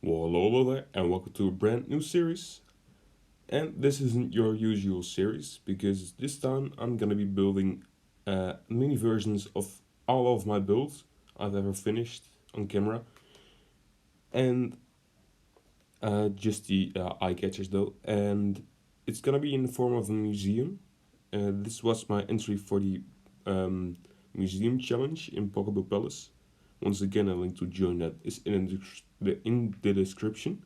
Well, hello there, and welcome to a brand new series. And this isn't your usual series because this time I'm gonna be building mini versions of all of my builds I've ever finished on camera, and just the eye catchers though. And it's gonna be in the form of a museum. This was my entry for the um, museum challenge in Pocketbook Palace. Once again, a link to join that is in the description.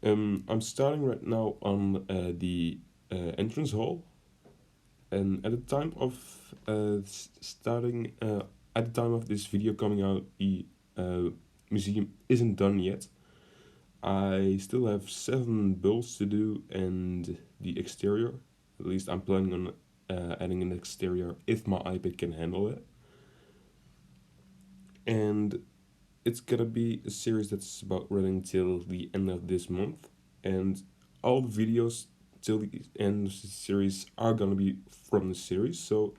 I'm starting right now on the entrance hall, and at the time of starting, at the time of this video coming out, the uh, museum isn't done yet. I still have 7 builds to do, and the exterior. At least I'm planning on adding an exterior if my iPad can handle it. And it's gonna be a series that's about running till the end of this month, and all the videos till the end of the series are gonna be from the series. So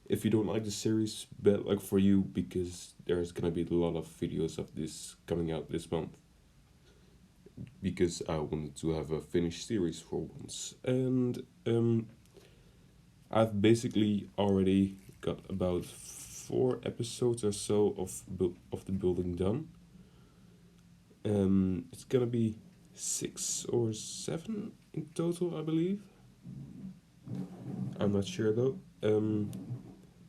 if you don't like the series, bad luck for you because there's gonna be a lot of videos of this coming out this month. Because I wanted to have a finished series for once, and I've basically already got about 4 episodes or so of the building done. It's gonna be 6 or 7 in total, I believe. I'm not sure though.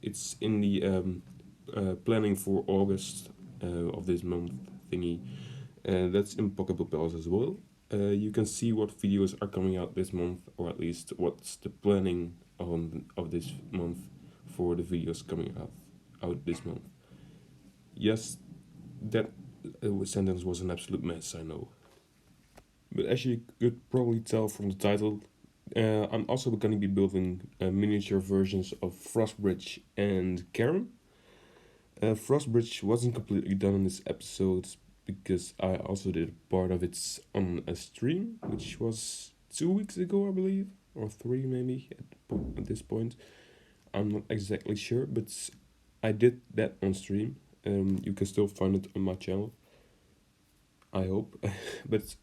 It's in the planning for August of this month thingy. That's in Pocketbook Palace as well. You can see what videos are coming out this month, or at least what's the planning of this month for the videos coming out this month. Yes, that sentence was an absolute mess, I know. But as you could probably tell from the title, I'm also going to be building miniature versions of FrostBridge and Carron. FrostBridge wasn't completely done in this episode because I also did part of it on a stream, which was 2 weeks ago, I believe, or 3 maybe at this point. I'm not exactly sure, but I did that on stream. You can still find it on my channel, I hope. But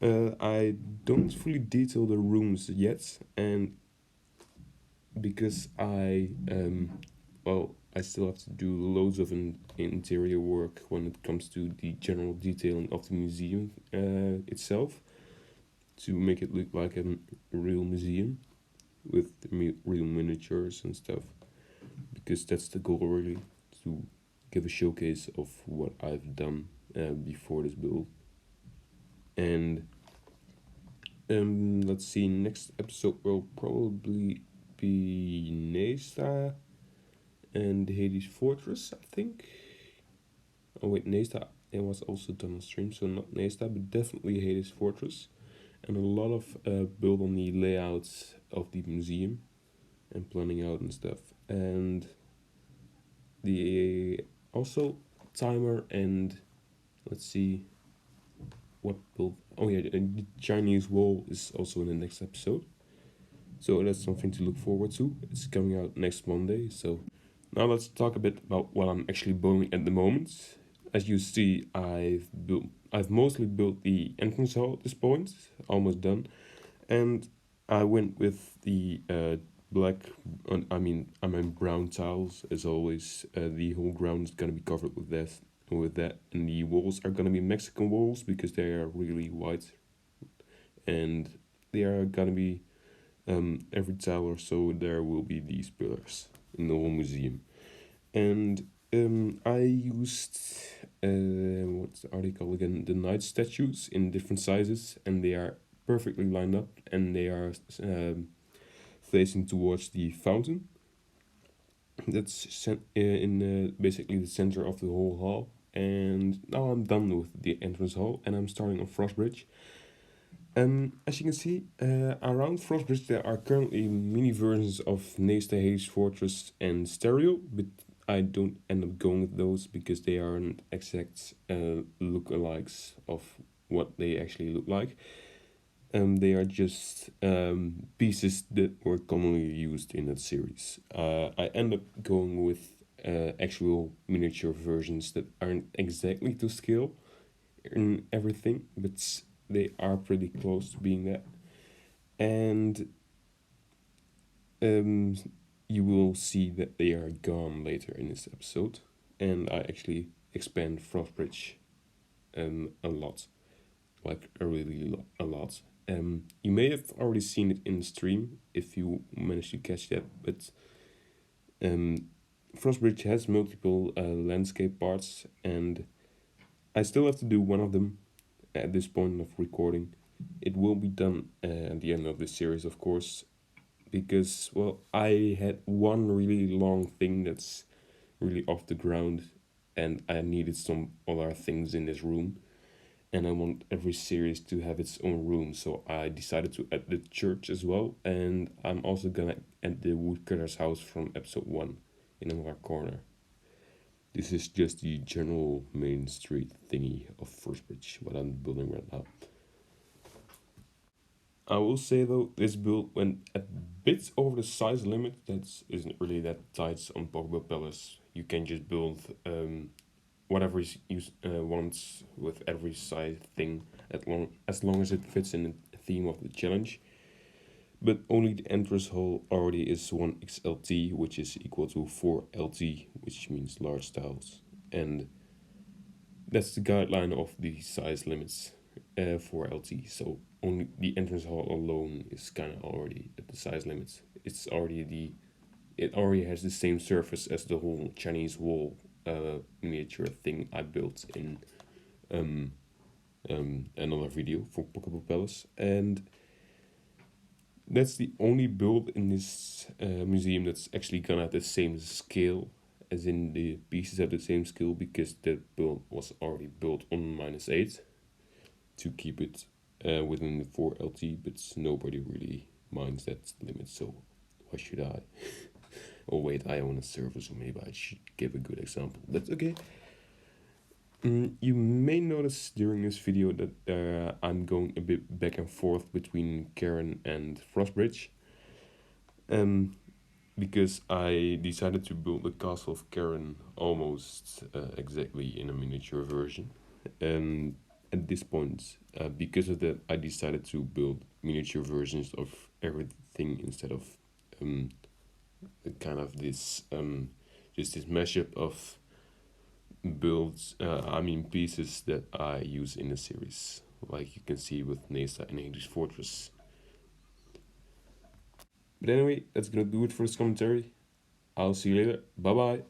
I don't fully detail the rooms yet, and because I still have to do loads of interior work when it comes to the general detailing of the museum itself, to make it look like a real museum with real miniatures and stuff, because that's the goal really, to give a showcase of what I've done before this build. And let's see, next episode will probably be Nesta and Hades Fortress, I think. Oh wait, Nesta, it was also done on stream, so not Nesta, but definitely Hades Fortress. And a lot of build on the layouts of the museum and planning out and stuff. And the also timer, and let's see what build. Oh yeah, the Chinese wall is also in the next episode, so that's something to look forward to. It's coming out next Monday. So now let's talk a bit about what I'm actually building at the moment. As you see, I've mostly built the entrance hall at this point, almost done, and I went with the black. I mean brown tiles as always. The whole ground is gonna be covered with that, and the walls are gonna be Mexican walls because they are really white, and they are gonna be every tile or so there will be these pillars in the whole museum. And I used what are they called again? The knight statues in different sizes, and they are perfectly lined up, and they are facing towards the fountain. That's in basically the center of the whole hall. And now I'm done with the entrance hall, and I'm starting on FrostBridge. As you can see, around FrostBridge there are currently mini versions of Nesta, Hades Fortress, and Stereo, but I don't end up going with those because they aren't exact lookalikes of what they actually look like. They are just pieces that were commonly used in that series. I end up going with actual miniature versions that aren't exactly to scale in everything, but they are pretty close to being that. And um, you will see that they are gone later in this episode, and I actually expand FrostBridge a lot, like a lot. You may have already seen it in the stream if you managed to catch that, but um, FrostBridge has multiple landscape parts, and I still have to do one of them at this point of recording. It will be done at the end of this series, of course, because, well, I had one really long thing that's really off the ground, and I needed some other things in this room, and I want every series to have its own room, so I decided to add the church as well, and I'm also gonna add the woodcutter's house from episode 1 in another corner. This is just the general main street thingy of FrostBridge, what I'm building right now. I will say though, this build went a bit over the size limit. That isn't really that tight on Pogba Palace. You can just build whatever you want with every size thing, as long as it fits in the theme of the challenge. But only the entrance hall already is 1XLT, which is equal to 4LT, which means large tiles. And that's the guideline of the size limits for LT. So only the entrance hall alone is kind of already at the size limits. It already has the same surface as the whole Chinese wall miniature thing I built in another video for Pocketbook Palace, and that's the only build in this museum that's actually gonna have the same scale, as in the pieces have the same scale, because that build was already built on -8 to keep it within the 4LT, but nobody really minds that limit, so why should I? Oh wait, I own a server, so maybe I should give a good example. That's okay. You may notice during this video that I'm going a bit back and forth between Carron and FrostBridge. Because I decided to build the castle of Carron almost exactly in a miniature version. And at this point, because of that, I decided to build miniature versions of everything instead of kind of this just this mashup of builds, pieces that I use in the series, like you can see with Nesa and Hades Fortress. But anyway, that's gonna do it for this commentary. I'll see you later. Bye bye.